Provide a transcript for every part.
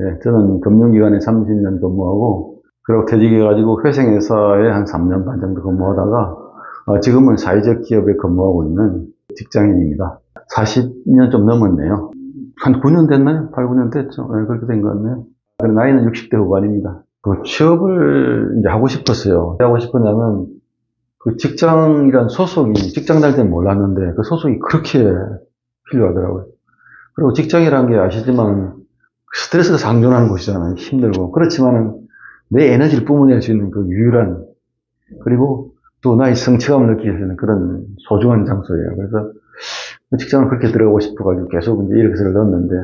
예, 저는 금융기관에 30년 근무하고, 그리고 퇴직해가지고 회생회사에 한 3년 반 정도 근무하다가, 지금은 사회적 기업에 근무하고 있는 직장인입니다. 40년 좀 넘었네요. 한 9년 됐나요? 8, 9년 됐죠. 네, 그렇게 된 것 같네요. 나이는 60대 후반입니다. 그 취업을 이제 하고 싶었어요. 왜 하고 싶었냐면, 그 직장이란 소속이, 직장 다닐 때는 몰랐는데, 그 소속이 그렇게 필요하더라고요. 그리고 직장이라는 게 아시지만, 스트레스가 상존하는 곳이잖아요. 힘들고. 그렇지만은, 내 에너지를 뿜어낼 수 있는 그 유일한, 그리고 또 나의 성취감을 느낄 수 있는 그런 소중한 장소예요. 그래서 직장을 그렇게 들어가고 싶어가지고 계속 이제 이력서를 넣었는데,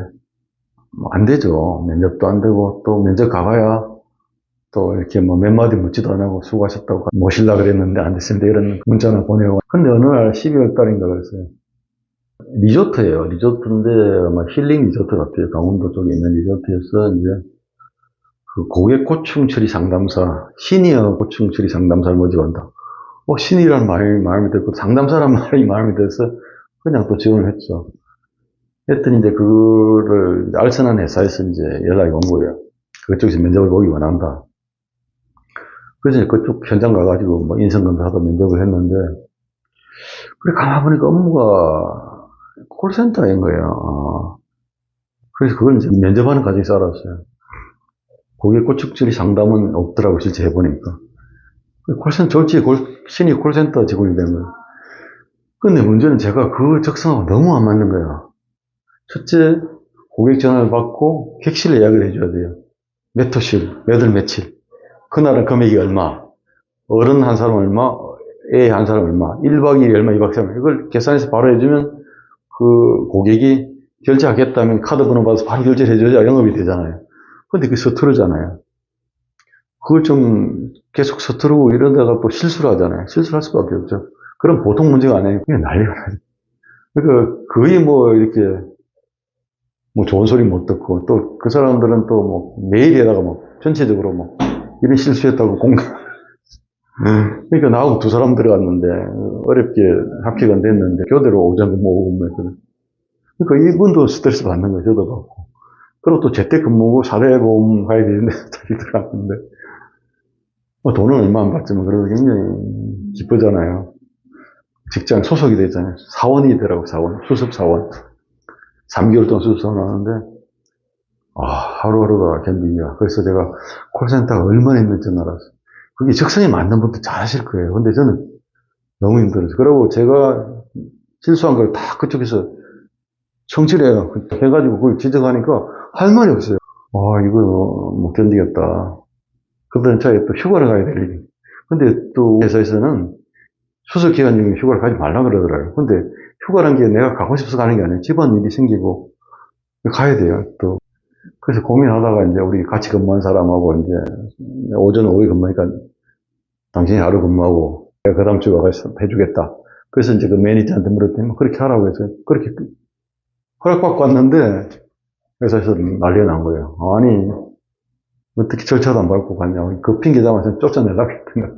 뭐안 되죠. 면접도 안 되고, 또 면접 가봐야 또 이렇게 뭐 몇 마디 묻지도 안 하고 수고하셨다고 모실라 그랬는데 안 됐습니다. 이런 문자를 보내고. 근데 어느 날 12월 달인가 그랬어요. 리조트예요. 리조트인데 아마 힐링 리조트 같아요. 강원도 쪽에 있는 리조트여서 이제 그 고객 고충 처리 상담사, 시니어 고충 처리 상담사를 모집한다. 신이란 말이 마음에 들고 상담사란 말이 마음에 들어서 그냥 또 지원을 했죠. 했더니 이제 그거를 알선한 회사에서 이제 연락이 온 거예요. 그쪽에서 면접을 보기 원한다. 그래서 그쪽 현장 가가지고 뭐 인성검사도 면접을 했는데, 그래 가만 보니까 업무가 콜센터인 거예요. 그래서 그걸 이제 면접하는 과정에서 알았어요. 고객 고축처리 상담은 없더라고, 실제 해보니까. 콜센터, 졸지에 신입 콜센터 직원이 된 거예요. 근데 문제는 제가 그 적성하고 너무 안 맞는 거예요. 첫째, 고객 전화를 받고 객실 예약을 해줘야 돼요. 몇 호실, 몇 월 며칠. 그날은 금액이 얼마, 어른 한 사람 얼마, 애 한 사람 얼마, 1박 2일 얼마, 2박 3일. 이걸 계산해서 바로 해주면 그 고객이 결제하겠다면 카드 번호 받아서 바로 결제를 해줘야 영업이 되잖아요. 근데 그게 서투르잖아요. 그걸 좀 계속 서투르고 이러다가 또 실수를 하잖아요. 실수를 할 수밖에 없죠. 그럼 보통 문제가 아니에요. 그냥 난리가 나요. 그러니까 거의 뭐 이렇게 뭐 좋은 소리 못 듣고, 또 그 사람들은 또 뭐 메일에다가 뭐 전체적으로 뭐 이런 실수했다고 공감. 그러니까 나하고 두 사람 들어갔는데 어렵게 합격은 됐는데 교대로 오전 근무 오후 근무했거든. 그러니까 이분도 스트레스 받는 거예요. 저도 받고. 그리고 또 재택근무고 사대보험 가야 되는데 저기 들어갔는데 돈은 얼마 안 받지만 그래도 굉장히 기쁘잖아요. 직장 소속이 되잖아요. 사원이 되라고, 사원. 수습 사원. 3개월 동안 수습 사원 하는데 하루하루가 견디기가. 그래서 제가 콜센터가 얼마나 힘든지 알았어요. 그게 적성에 맞는 분도 잘 하실 거예요. 근데 저는 너무 힘들었어요. 그리고 제가 실수한 걸 다 그쪽에서 청취를 해요. 해가지고 그걸 지적하니까 할 말이 없어요. 이거 못 견디겠다. 그러던 차에 또 휴가를 가야 될 일이. 근데 또 회사에서는 수술 기간 중에 휴가를 가지 말라 그러더라고요. 근데 휴가란 게 내가 가고 싶어서 가는 게 아니에요. 집안 일이 생기고 가야 돼요. 또 그래서 고민하다가 이제 우리 같이 근무한 사람하고 이제 오전 오후 근무니까 당신이 하루 근무하고 내가 그 다음 주에 와서 해주겠다. 그래서 이제 그 매니저한테 물었더니 뭐 그렇게 하라고 해서 그렇게 허락받고 왔는데 회사에서 난리가 난 거예요. 아니 어떻게 절차도 안 밟고 갔냐고. 그 핑계 잡아서 쫓아내려고 했던가.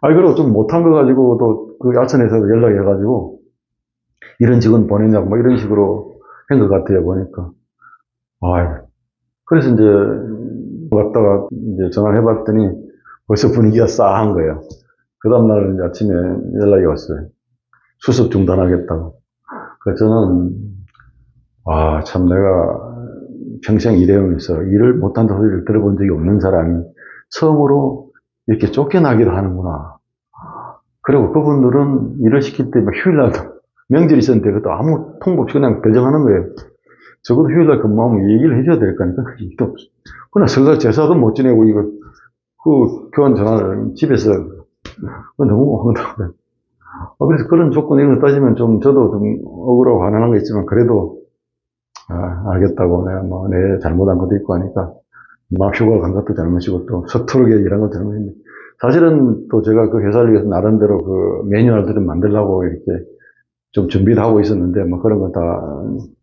그리고 좀 못한 거 가지고 또 그 알선에서 연락이 해가지고 이런 직원 보냈냐고 뭐 이런 식으로 한 것 같아요, 보니까. 그래서 이제 갔다가 이제 전화를 해봤더니 벌써 분위기가 싸한 거예요. 그 다음날 이제 아침에 연락이 왔어요. 수습 중단하겠다고. 그래서 저는, 참 내가 평생 일해오면서 일을 못한다는 소리를 들어본 적이 없는 사람이 처음으로 이렇게 쫓겨나기도 하는구나. 그리고 그분들은 일을 시킬 때 휴일날도 명절이 있었는데 그것도 아무 통보 없이 그냥 배정하는 거예요. 적어도 휴일날 근무하면 얘기를 해줘야 될 거니까 그게 일도 없어. 그러나 설날 제사도 못 지내고 이거 그 교환 전화를 집에서 너무 황당하다. 그래서 그런 조건 이런 거 따지면 좀 저도 좀 억울하고 화나는 거 있지만 그래도 알겠다고 내가 뭐 내 잘못한 것도 있고 하니까 막 휴가 간 것도 잘못이고 또 서투르게 일한 것도 잘못인데 사실은 또 제가 그 회사를 위해서 나름대로 그 매뉴얼도 좀 만들려고 이렇게 좀 준비를 하고 있었는데 뭐 그런 건 다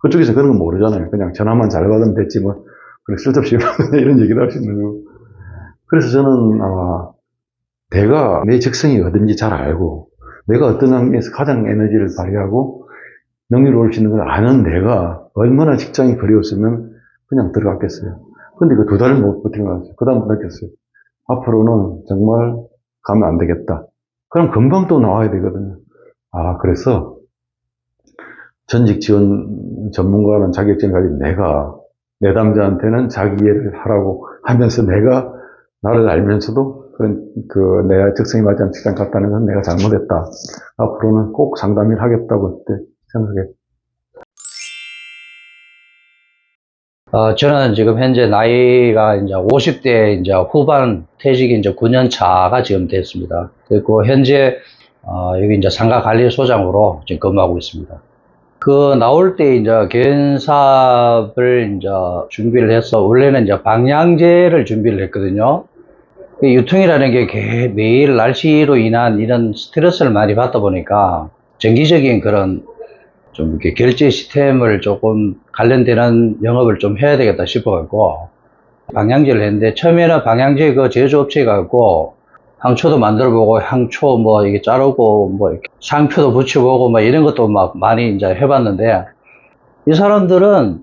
그쪽에서 그런 건 모르잖아요. 그냥 전화만 잘 받으면 됐지 뭐 그렇게 쓸데없이 이런 얘기도 할 수 있는 거고. 그래서 저는 내가 내 적성이 어딘지 잘 알고 내가 어떤 환경에서 가장 에너지를 발휘하고 능률을 올 수 있는 걸 아는 내가 얼마나 직장이 그리웠으면 그냥 들어갔겠어요. 근데 그 2달을 못 버티고 나서 그 다음 느꼈어요. 앞으로는 정말 가면 안 되겠다. 그럼 금방 또 나와야 되거든요. 아, 그래서 전직 지원 전문가라는 자격증을 가진 내가 내담자한테는 자기 이해를 하라고 하면서 내가 나를 알면서도 내가 적성에 맞지 않는 직장 갔다는 건 내가 잘못했다. 앞으로는 꼭 상담을 하겠다고 그때 생각해. 저는 지금 현재 나이가 이제 50대 이제 후반 퇴직이 이제 9년 차가 지금 됐습니다. 그리고 현재 여기 이제 상가관리소장으로 지금 근무하고 있습니다. 그 나올 때 이제 견사업을 이제 준비를 해서 원래는 이제 방향제를 준비를 했거든요. 유통이라는 게 매일 날씨로 인한 이런 스트레스를 많이 받다 보니까 정기적인 그런 좀 이렇게 결제 시스템을 조금 관련되는 영업을 좀 해야 되겠다 싶어갖고 방향제를 했는데, 처음에는 방향제 그 제조업체 가고 향초도 만들어보고 향초 뭐 이게 자르고 뭐 이렇게 상표도 붙여보고 뭐 이런 것도 막 많이 이제 해봤는데, 이 사람들은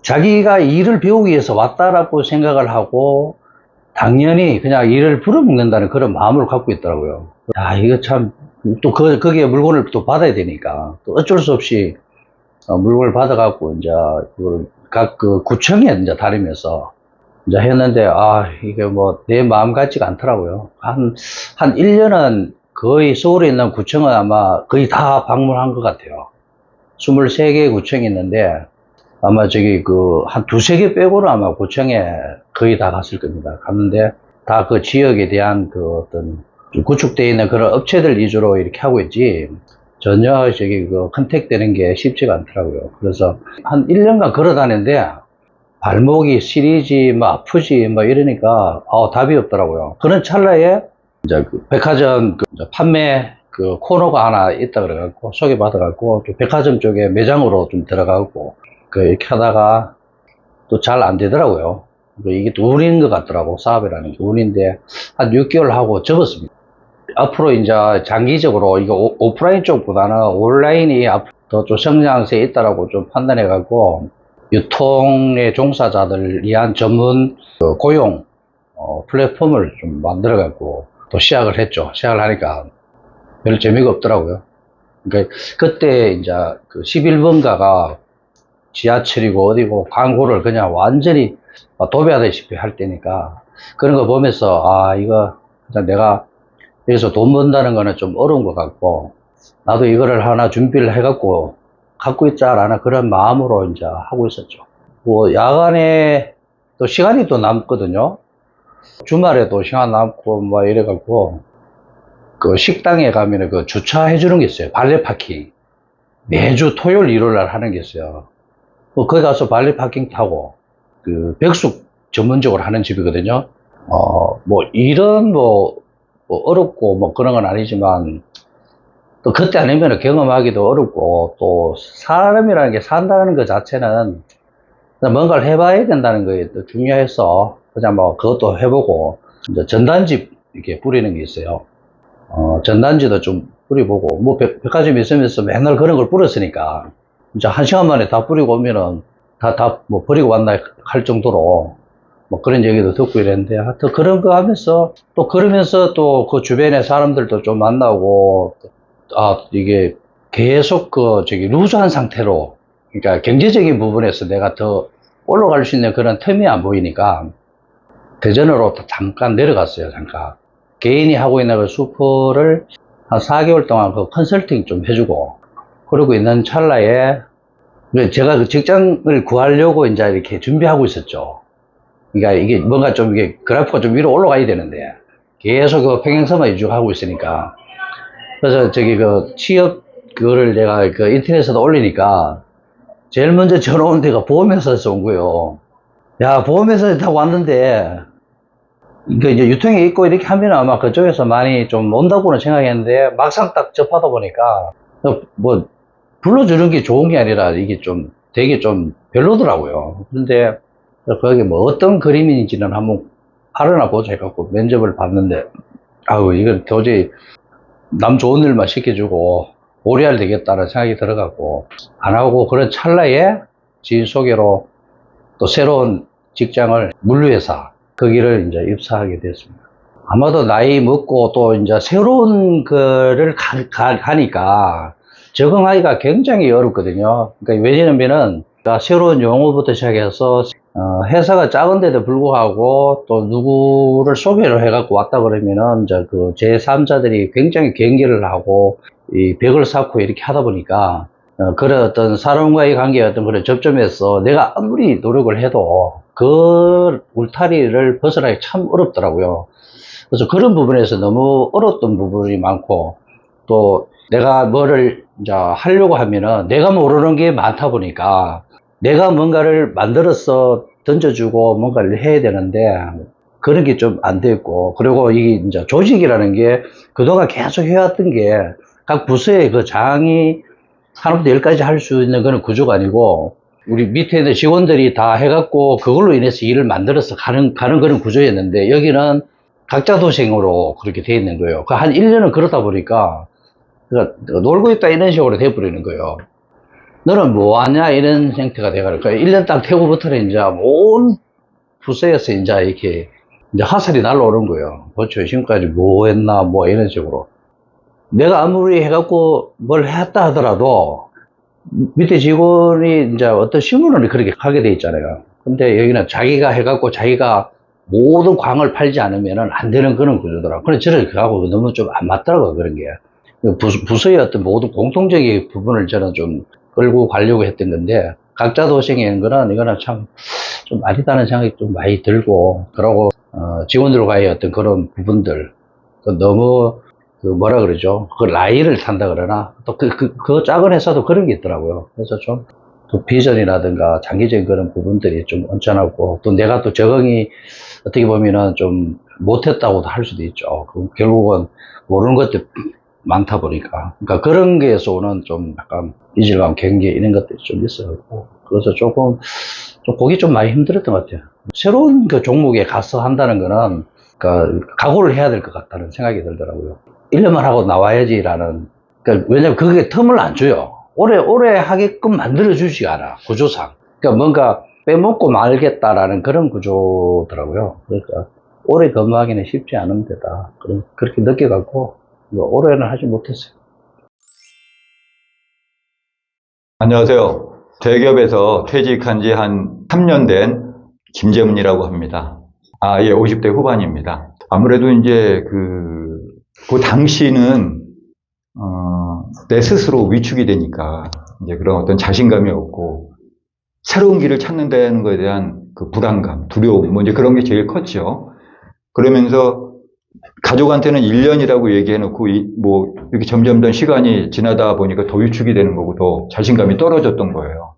자기가 일을 배우기 위해서 왔다라고 생각을 하고 당연히 그냥 일을 부려먹는다는 그런 마음을 갖고 있더라고요. 야, 이거 참, 또 거기에 물건을 또 받아야 되니까, 또 어쩔 수 없이, 물건을 받아갖고, 이제, 각 그 구청에 이제 다니면서, 이제 했는데, 이게 뭐, 내 마음 같지가 않더라고요. 한 1년은 거의 서울에 있는 구청은 아마 거의 다 방문한 것 같아요. 23개 구청이 있는데, 아마 한 2-3개 빼고는 아마 구청에 거의 다 갔을 겁니다. 갔는데, 다 그 지역에 대한 그 어떤, 구축되어 있는 그런 업체들 위주로 이렇게 하고 있지, 전혀 컨택되는 게 쉽지가 않더라고요. 그래서 한 1년간 걸어 다녔는데, 발목이 시리지, 뭐 아프지, 뭐 이러니까, 답이 없더라고요. 그런 찰나에, 이제 백화점 판매 코너가 하나 있다 그래갖고, 소개받아갖고, 백화점 쪽에 매장으로 좀 들어가고, 이렇게 하다가 또 잘 안 되더라고요. 이게 또 운인 것 같더라고, 사업이라는 게. 운인데, 한 6개월 하고 접었습니다. 앞으로 이제 장기적으로 이거 오프라인 쪽보다는 온라인이 더 좀 성장세에 있다라고 좀 판단해갖고, 유통의 종사자들 위한 전문 고용 플랫폼을 좀 만들어갖고 또 시작을 했죠. 시작을 하니까 별 재미가 없더라고요. 그러니까 그때 이제 그 11번가가 지하철이고 어디고 광고를 그냥 완전히 도배하다시피 할 때니까, 그런 거 보면서 이거 내가 여기서 돈 번다는 거는 좀 어려운 것 같고, 나도 이거를 하나 준비를 해갖고 갖고 있자라는 그런 마음으로 이제 하고 있었죠. 뭐 야간에 또 시간이 또 남거든요. 주말에도 시간 남고 뭐 이래갖고, 그 식당에 가면은 그 주차해 주는 게 있어요. 발레 파킹. 매주 토요일 일요일 날 하는 게 있어요. 거기 가서 발레 파킹 타고, 백숙 전문적으로 하는 집이거든요. 뭐 일은 뭐 어렵고 뭐 그런 건 아니지만, 또 그때 아니면 경험하기도 어렵고, 또 사람이라는 게 산다는 것 자체는 뭔가를 해봐야 된다는 거에 또 중요해서 그냥 뭐 그것도 해보고, 이제 전단지 이렇게 뿌리는 게 있어요. 전단지도 좀 뿌려보고, 뭐 백화점에 있으면서 맨날 그런 걸 뿌렸으니까 이제 1시간 만에 다 뿌리고 오면은 다 뭐 버리고 왔나 할 정도로 뭐 그런 얘기도 듣고 이랬는데, 하여튼 그런 거 하면서 또 그러면서 또 그 주변에 사람들도 좀 만나고, 이게 계속 루즈한 상태로, 그러니까 경제적인 부분에서 내가 더 올라갈 수 있는 그런 틈이 안 보이니까 대전으로 잠깐 내려갔어요. 잠깐 개인이 하고 있는 그 수프를 한 4개월 동안 그 컨설팅 좀 해주고 그러고 있는 찰나에, 제가 그 직장을 구하려고 이제 이렇게 준비하고 있었죠. 그러니까 이게 뭔가 좀 이게 그래프가 좀 위로 올라가야 되는데 계속 그 평행선만 유지하고 있으니까, 그래서 그 취업 그거를 내가 그 인터넷에다 올리니까 제일 먼저 전화 온 데가 보험회사에서 온 거예요. 야, 보험회사에 다 왔는데, 이제 유통에 있고 이렇게 하면 아마 그쪽에서 많이 좀 온다고는 생각했는데, 막상 딱 접하다 보니까 뭐 불러주는 게 좋은 게 아니라 이게 좀 되게 좀 별로더라고요. 근데 거기 뭐 어떤 그림인지는 한번 알아나 보자 해갖고 면접을 봤는데, 이건 도저히 남 좋은 일만 시켜주고 오래 해야 되겠다는 생각이 들어갖고 안 하고, 그런 찰나에 지인 소개로 또 새로운 직장을 물류회사 거기를 이제 입사하게 됐습니다. 아마도 나이 먹고 또 이제 새로운 거를 가니까 적응하기가 굉장히 어렵거든요. 그러니까 왜냐면은 새로운 용어부터 시작해서 회사가 작은데도 불구하고 또 누구를 소개를 해갖고 왔다 그러면은 이제 그 제3자들이 굉장히 경계를 하고 이 벽을 쌓고 이렇게 하다 보니까 그런 어떤 사람과의 관계의 어떤 그런 접점에서 내가 아무리 노력을 해도 그 울타리를 벗어나기 참 어렵더라고요. 그래서 그런 부분에서 너무 어려웠던 부분이 많고, 또 내가 뭐를 이제 하려고 하면은 내가 모르는 게 많다 보니까 내가 뭔가를 만들어서 던져주고 뭔가를 해야 되는데 그런 게 좀 안 됐고, 그리고 이 이제 조직이라는 게 그동안 계속 해왔던 게 각 부서의 그 장이 하나부터 열까지 할 수 있는 그런 구조가 아니고 우리 밑에 있는 직원들이 다 해갖고 그걸로 인해서 일을 만들어서 가는 그런 구조였는데, 여기는 각자 도생으로 그렇게 돼 있는 거예요. 한 1년은 그러다 보니까 그러니까 놀고 있다 이런 식으로 돼버리는 거예요. 너는 뭐 하냐 이런 형태가 돼가지고 1년 딱 태고부터는 이제 온 부서에서 이제 이렇게 이제 화살이 날라오는 거예요. 그렇죠. 지금까지 뭐 했나 뭐 이런 식으로. 내가 아무리 해갖고 뭘 했다 하더라도 밑에 직원이 이제 어떤 신문을 그렇게 하게 돼 있잖아요. 근데 여기는 자기가 해갖고 자기가 모든 광을 팔지 않으면 안 되는 그런 구조더라고요. 그래, 저를 그하고 너무 좀 안 맞더라고요, 그런 게. 부서의 어떤 모든 공통적인 부분을 저는 좀 끌고 가려고 했던 건데, 각자 도생인 거는, 이거는 참, 좀 아니다는 생각이 좀 많이 들고, 그러고, 직원들과의 어떤 그런 부분들, 너무, 뭐라 그러죠? 그 라인을 탄다 그러나, 또 그 작은 회사도 그런 게 있더라고요. 그래서 좀, 또 비전이라든가 장기적인 그런 부분들이 좀 언짢았고, 또 내가 또 적응이 어떻게 보면은 좀 못했다고도 할 수도 있죠. 결국은 모르는 것들 많다 보니까. 그러니까 그런 게에서 오는 좀 약간 이질감, 경계 이런 것들이 좀 있어요. 그래서 조금, 좀 보기 좀 많이 힘들었던 것 같아요. 새로운 그 종목에 가서 한다는 거는, 그러니까 각오를 해야 될 것 같다는 생각이 들더라고요. 1년만 하고 나와야지라는, 그러니까 왜냐면 그게 텀을 안 줘요. 오래 하게끔 만들어주지 않아, 구조상. 그러니까 뭔가 빼먹고 말겠다라는 그런 구조더라고요. 그러니까 오래 근무하기는 쉽지 않은 데다. 그렇게 느껴갖고, 오래는 하지 못했어요. 안녕하세요. 대기업에서 퇴직한 지 한 3년 된 김재문이라고 합니다. 예, 50대 후반입니다. 아무래도 이제 그 당시는, 내 스스로 위축이 되니까, 이제 그런 어떤 자신감이 없고, 새로운 길을 찾는다는 것에 대한 그 불안감, 두려움, 뭐 이제 그런 게 제일 컸죠. 그러면서 가족한테는 1년이라고 얘기해놓고, 뭐, 이렇게 점점 더 시간이 지나다 보니까 더 위축이 되는 거고, 더 자신감이 떨어졌던 거예요.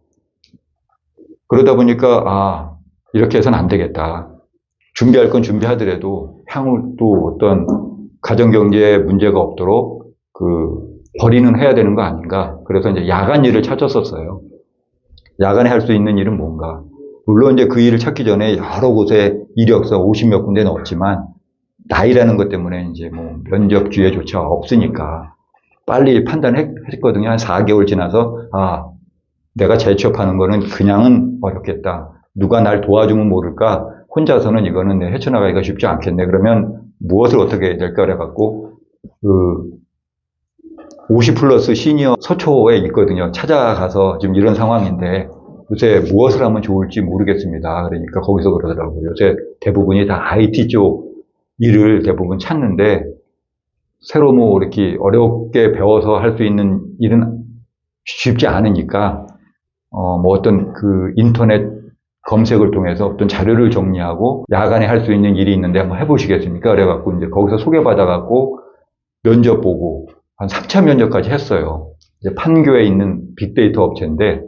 그러다 보니까, 이렇게 해서는 안 되겠다. 준비할 건 준비하더라도, 향후 또 어떤 가정경제에 문제가 없도록, 벌이는 해야 되는 거 아닌가. 그래서 이제 야간 일을 찾았었어요. 야간에 할 수 있는 일은 뭔가. 물론 이제 그 일을 찾기 전에 여러 곳에 이력서 50몇 군데 넣었지만, 나이라는 것 때문에 이제 뭐 면접 기회조차 없으니까 빨리 판단했거든요. 한 4개월 지나서, 내가 재취업하는 거는 그냥은 어렵겠다. 누가 날 도와주면 모를까? 혼자서는 이거는 헤쳐나가기가 쉽지 않겠네. 그러면 무엇을 어떻게 해야 될까? 그래갖고, 50 플러스 시니어 서초에 있거든요. 찾아가서 지금 이런 상황인데, 요새 무엇을 하면 좋을지 모르겠습니다. 그러니까 거기서 그러더라고요. 요새 대부분이 다 IT 쪽 일을 대부분 찾는데, 새로 뭐 이렇게 어렵게 배워서 할 수 있는 일은 쉽지 않으니까, 뭐 어떤 인터넷 검색을 통해서 어떤 자료를 정리하고 야간에 할 수 있는 일이 있는데 한번 해보시겠습니까? 그래갖고 이제 거기서 소개받아갖고 면접 보고 한 3차 면접까지 했어요. 이제 판교에 있는 빅데이터 업체인데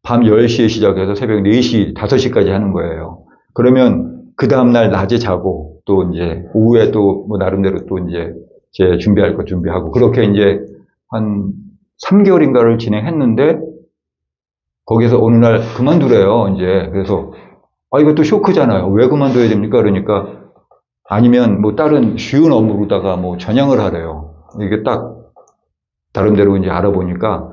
밤 10시에 시작해서 새벽 4시, 5시까지 하는 거예요. 그러면 그 다음날 낮에 자고 또 이제 오후에 또 뭐 나름대로 또 이제 제 준비할 거 준비하고 그렇게 이제 한 3개월인가를 진행했는데 거기서 어느 날 그만두래요, 이제. 그래서, 이것도 쇼크잖아요. 왜 그만둬야 됩니까? 그러니까, 아니면 뭐 다른 쉬운 업무로다가 뭐 전향을 하래요. 이게 딱, 다른 데로 이제 알아보니까,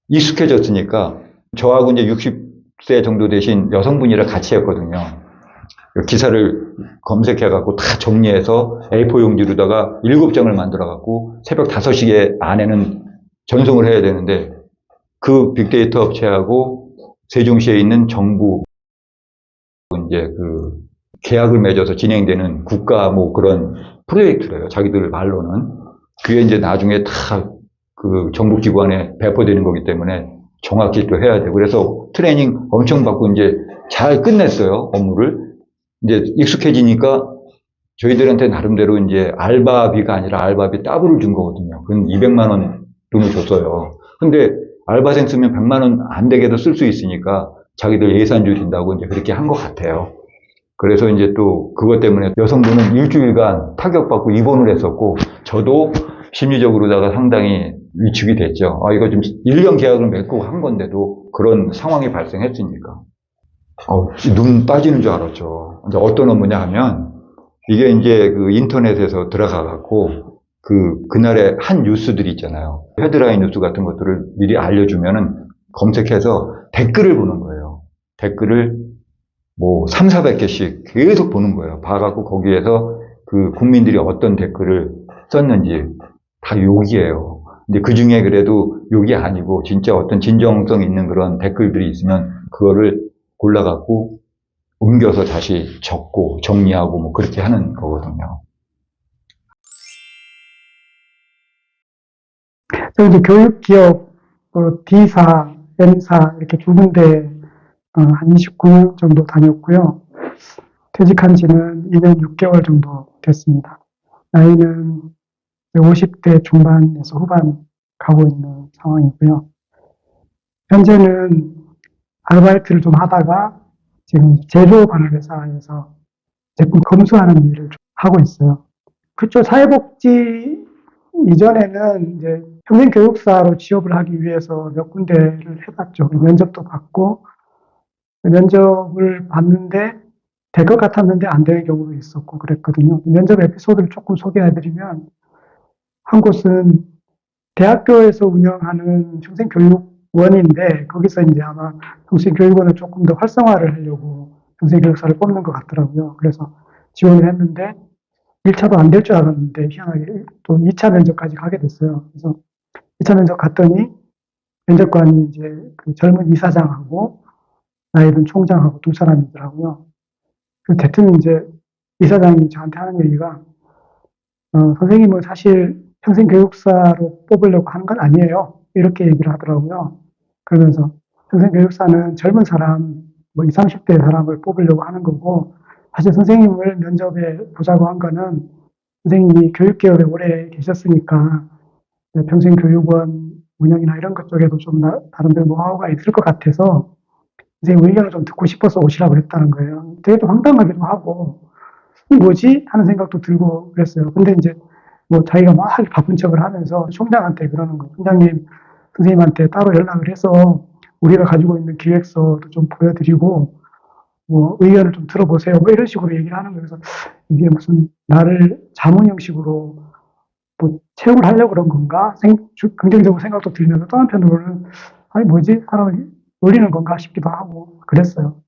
익숙해졌으니까, 저하고 이제 60 60세 정도 되신 여성분이랑 같이 했거든요. 기사를 검색해갖고 다 정리해서 A4 용지로다가 7장을 만들어갖고 새벽 5시 안에는 전송을 해야 되는데 그 빅데이터 업체하고 세종시에 있는 정부 이제 그 계약을 맺어서 진행되는 국가 뭐 그런 프로젝트래요. 자기들 말로는. 그게 이제 나중에 다 그 정부기관에 배포되는 거기 때문에 정확히 또 해야 되고. 그래서 트레이닝 엄청 받고 이제 잘 끝냈어요. 업무를. 이제 익숙해지니까 저희들한테 나름대로 이제 알바비가 아니라 알바비 더블을 준 거거든요. 그건 200만 원 돈을 줬어요. 근데 알바생 쓰면 100만 원 안 되게도 쓸 수 있으니까 자기들 예산 줄인다고 이제 그렇게 한 것 같아요. 그래서 이제 또 그것 때문에 여성분은 일주일간 타격받고 입원을 했었고, 저도 심리적으로다가 상당히 위축이 됐죠. 아, 이거 좀 1년 계약을 맺고 한 건데도 그런 상황이 발생했으니까. 눈 빠지는 줄 알았죠. 이제 어떤 업무냐 하면, 이게 이제 그 인터넷에서 들어가갖고, 그날의 한 뉴스들이 있잖아요. 헤드라인 뉴스 같은 것들을 미리 알려주면은 검색해서 댓글을 보는 거예요. 댓글을 뭐 3, 400개씩 계속 보는 거예요. 봐갖고 거기에서 그 국민들이 어떤 댓글을 썼는지 다 욕이에요. 근데 그 중에 그래도 욕이 아니고 진짜 어떤 진정성 있는 그런 댓글들이 있으면 그거를 골라갖고 옮겨서 다시 적고 정리하고 뭐 그렇게 하는 거거든요. 저희 이제 교육기업, D사, M사 이렇게 두 군데 한 29년 정도 다녔고요. 퇴직한 지는 2년 6개월 정도 됐습니다. 나이는 50대 중반에서 후반 가고 있는 상황이고요. 현재는 아르바이트를 좀 하다가 지금 제조 관련 회사에서 제품 검수하는 일을 좀 하고 있어요. 그쪽 사회복지 이전에는 이제 평생교육사로 취업을 하기 위해서 몇 군데를 해봤죠. 면접도 받고, 면접을 봤는데 될 것 같았는데 안 되는 경우도 있었고 그랬거든요. 면접 에피소드를 조금 소개해드리면, 한 곳은 대학교에서 운영하는 평생교육원인데 거기서 이제 아마 평생교육원을 조금 더 활성화를 하려고 평생교육사를 뽑는 것 같더라고요. 그래서 지원을 했는데 1차도 안 될 줄 알았는데 희한하게 또 2차 면접까지 가게 됐어요. 그래서 2차 면접 갔더니 면접관이 이제 그 젊은 이사장하고 나이든 총장하고 두 사람이더라고요. 그 대뜸 이제 이사장이 저한테 하는 얘기가 선생님은 사실 평생교육사로 뽑으려고 하는 건 아니에요. 이렇게 얘기를 하더라고요. 그러면서 평생교육사는 젊은 사람, 뭐 20, 30대 사람을 뽑으려고 하는 거고, 사실 선생님을 면접에 보자고 한 거는 선생님이 교육기업에 오래 계셨으니까 평생교육원 운영이나 이런 것 쪽에도 좀 나름대로 노하우가 있을 것 같아서 선생님 의견을 좀 듣고 싶어서 오시라고 했다는 거예요. 되게 좀 황당하기도 하고, 뭐지? 하는 생각도 들고 그랬어요. 근데 이제 뭐 자기가 막 바쁜 척을 하면서 총장한테 그러는 거예요. 총장님, 선생님한테 따로 연락을 해서 우리가 가지고 있는 기획서도 좀 보여드리고 뭐 의견을 좀 들어보세요. 뭐 이런 식으로 얘기를 하는 거예요. 그래서 이게 무슨 나를 자문 형식으로 뭐 채용을 하려고 그런 건가? 긍정적으로 생각도 들면서 또 한편으로는 아니 뭐지? 사람을 놀리는 건가 싶기도 하고 그랬어요.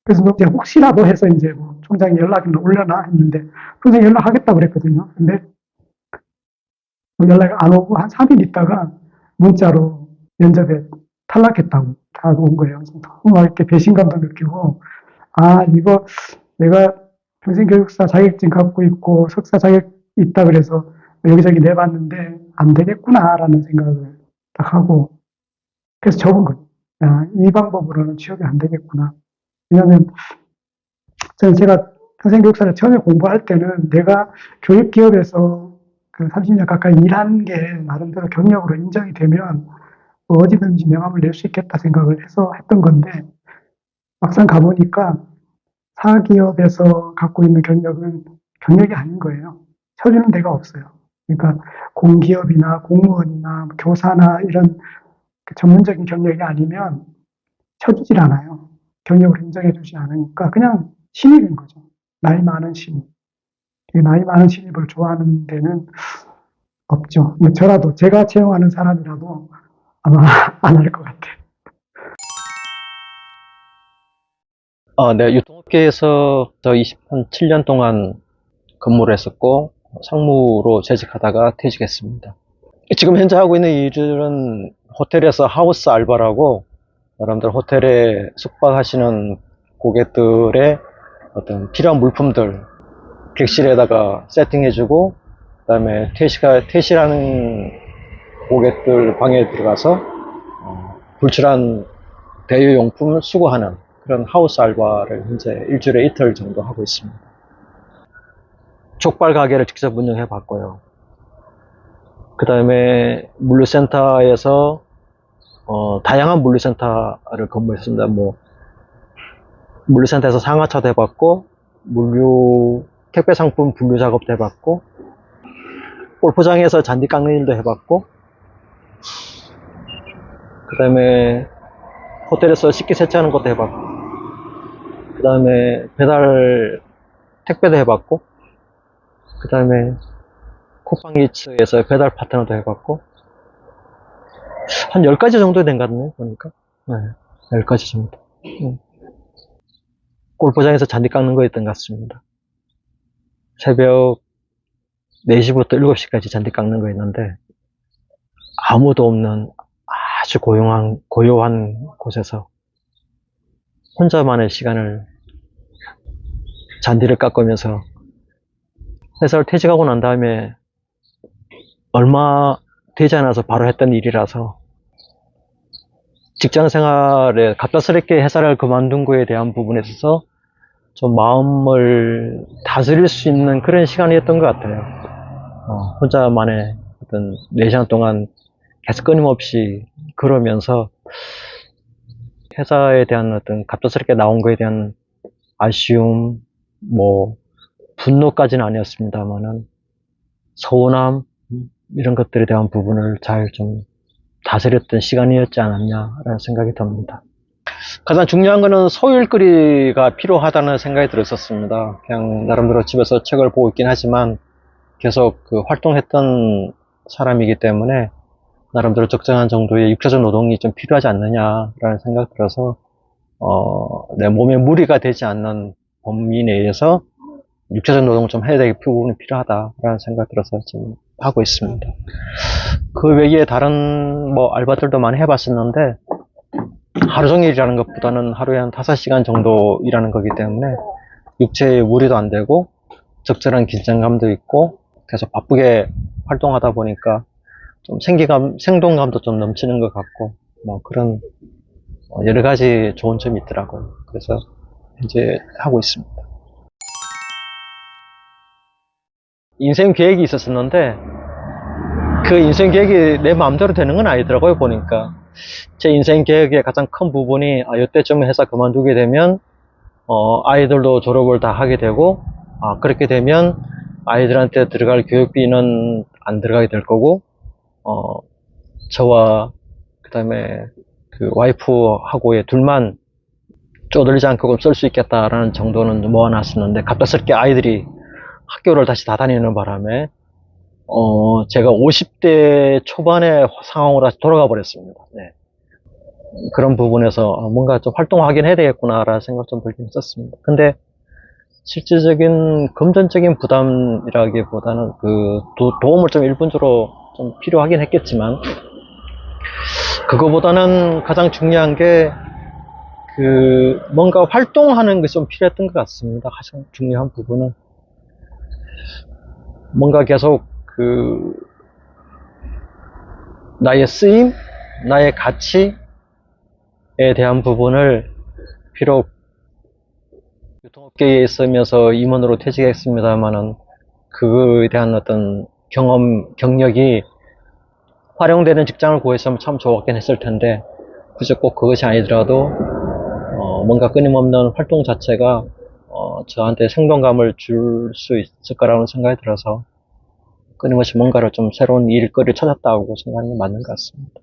그래서 뭐 이제 혹시라도 해서 이제 뭐 총장이 연락이 올려나 했는데 선생님 연락하겠다고 그랬거든요. 근데 뭐 연락이 안 오고 한 3일 있다가 문자로 면접에 탈락했다고 다 온 거예요. 너무 이렇게 배신감도 느끼고, 아, 이거 내가 평생교육사 자격증 갖고 있고 석사 자격 있다 그래서 여기저기 내봤는데 안 되겠구나라는 생각을 딱 하고, 그래서 접은 거예요. 아, 이 방법으로는 취업이 안 되겠구나. 왜냐하면 제가 평생교육사를 처음에 공부할 때는 내가 교육기업에서 그 30년 가까이 일한 게 나름대로 경력으로 인정이 되면 뭐 어디든지 명함을 낼 수 있겠다 생각을 해서 했던 건데, 막상 가보니까 사기업에서 갖고 있는 경력은 경력이 아닌 거예요. 쳐주는 데가 없어요. 그러니까 공기업이나 공무원이나 교사나 이런 전문적인 경력이 아니면 쳐주질 않아요. 경력을 인정해주지 않으니까 그냥 신입인 거죠. 나이 많은 신입. 나이 많은 신입을 좋아하는 데는 없죠. 저라도, 제가 채용하는 사람이라도 아마 안 할 것 같아요. 네, 유통업계에서 저 27년 동안 근무를 했었고, 상무로 재직하다가 퇴직했습니다. 지금 현재 하고 있는 일은 호텔에서 하우스 알바라고, 여러분들 호텔에 숙박하시는 고객들의 어떤 필요한 물품들, 객실에다가 세팅해주고, 그 다음에 퇴실하는 고객들 방에 들어가서, 불출한 대여용품을 수거하는 그런 하우스 알바를 현재 일주일에 이틀 정도 하고 있습니다. 족발 가게를 직접 운영해 봤고요. 그 다음에 물류센터에서 다양한 물류센터를 근무했습니다. 물류센터에서 상하차도 해봤고, 택배 상품 분류 작업도 해봤고, 골프장에서 잔디 깎는 일도 해봤고, 그 다음에 호텔에서 식기 세차하는 것도 해봤고, 그 다음에 택배도 해봤고, 그 다음에 쿠팡이츠에서 배달 파트너도 해봤고, 한 10가지 정도 된 것 같네요, 보니까. 네, 10가지 정도. 골프장에서 잔디 깎는 거였던 것 같습니다. 새벽 4시부터 7시까지 잔디 깎는 거였는데, 아무도 없는 아주 고요한 곳에서 혼자만의 시간을 잔디를 깎으면서 회사를 퇴직하고 난 다음에 얼마 되지 않아서 바로 했던 일이라서 직장 생활에 갑작스럽게 회사를 그만둔 거에 대한 부분에 있어서 좀 마음을 다스릴 수 있는 그런 시간이었던 것 같아요. 혼자만의 어떤 4시간 동안 계속 끊임없이 그러면서 회사에 대한 어떤 갑작스럽게 나온 거에 대한 아쉬움, 분노까지는 아니었습니다만은 서운함, 이런 것들에 대한 부분을 잘 좀 다스렸던 시간이었지 않았냐라는 생각이 듭니다. 가장 중요한 거는 소일거리가 필요하다는 생각이 들었었습니다. 그냥 나름대로 집에서 책을 보고 있긴 하지만 계속 활동했던 사람이기 때문에 나름대로 적정한 정도의 육체적 노동이 좀 필요하지 않느냐라는 생각이 들어서 내 몸에 무리가 되지 않는 범위 내에서 육체적 노동을 좀 해야 되는 부분이 필요하다라는 생각이 들어서 지금 하고 있습니다. 그 외에 다른 알바들도 많이 해봤었는데 하루 종일 일하는 것보다는 하루에 한 5시간 정도 일하는 거기 때문에 육체에 무리도 안 되고 적절한 긴장감도 있고 계속 바쁘게 활동하다 보니까 좀 생동감도 좀 넘치는 것 같고 그런 여러 가지 좋은 점이 있더라고요. 그래서 이제 하고 있습니다. 인생 계획이 있었었는데 그 인생 계획이 내 마음대로 되는 건 아니더라고요. 보니까 제 인생 계획의 가장 큰 부분이 이때쯤 회사 그만두게 되면 아이들도 졸업을 다 하게 되고 그렇게 되면 아이들한테 들어갈 교육비는 안 들어가게 될 거고 저와 그 다음에 그 와이프하고의 둘만 쪼들리지 않고 쓸 수 있겠다라는 정도는 모아놨었는데 갑작스럽게 아이들이 학교를 다시 다 다니는 바람에 제가 50대 초반의 상황으로 다시 돌아가 버렸습니다. 네. 그런 부분에서 뭔가 좀 활동하긴 해야 되겠구나라는 생각 좀 들긴 했었습니다. 근데 실질적인 금전적인 부담이라기보다는 그 도움을 좀 일분적으로 좀 필요하긴 했겠지만 그거보다는 가장 중요한 게 그 뭔가 활동하는 게 좀 필요했던 것 같습니다. 가장 중요한 부분은 뭔가 계속 그 나의 쓰임, 나의 가치에 대한 부분을 비록 유통업계에 있으면서 임원으로 퇴직했습니다만은 그거에 대한 어떤 경력이 활용되는 직장을 구했으면 참 좋았긴 했을 텐데 굳이 꼭 그것이 아니더라도 뭔가 끊임없는 활동 자체가 저한테 생동감을 줄 수 있을 거라는 생각이 들어서 끊임없이 뭔가를 좀 새로운 일거리를 찾았다고 생각하는 게 맞는 것 같습니다.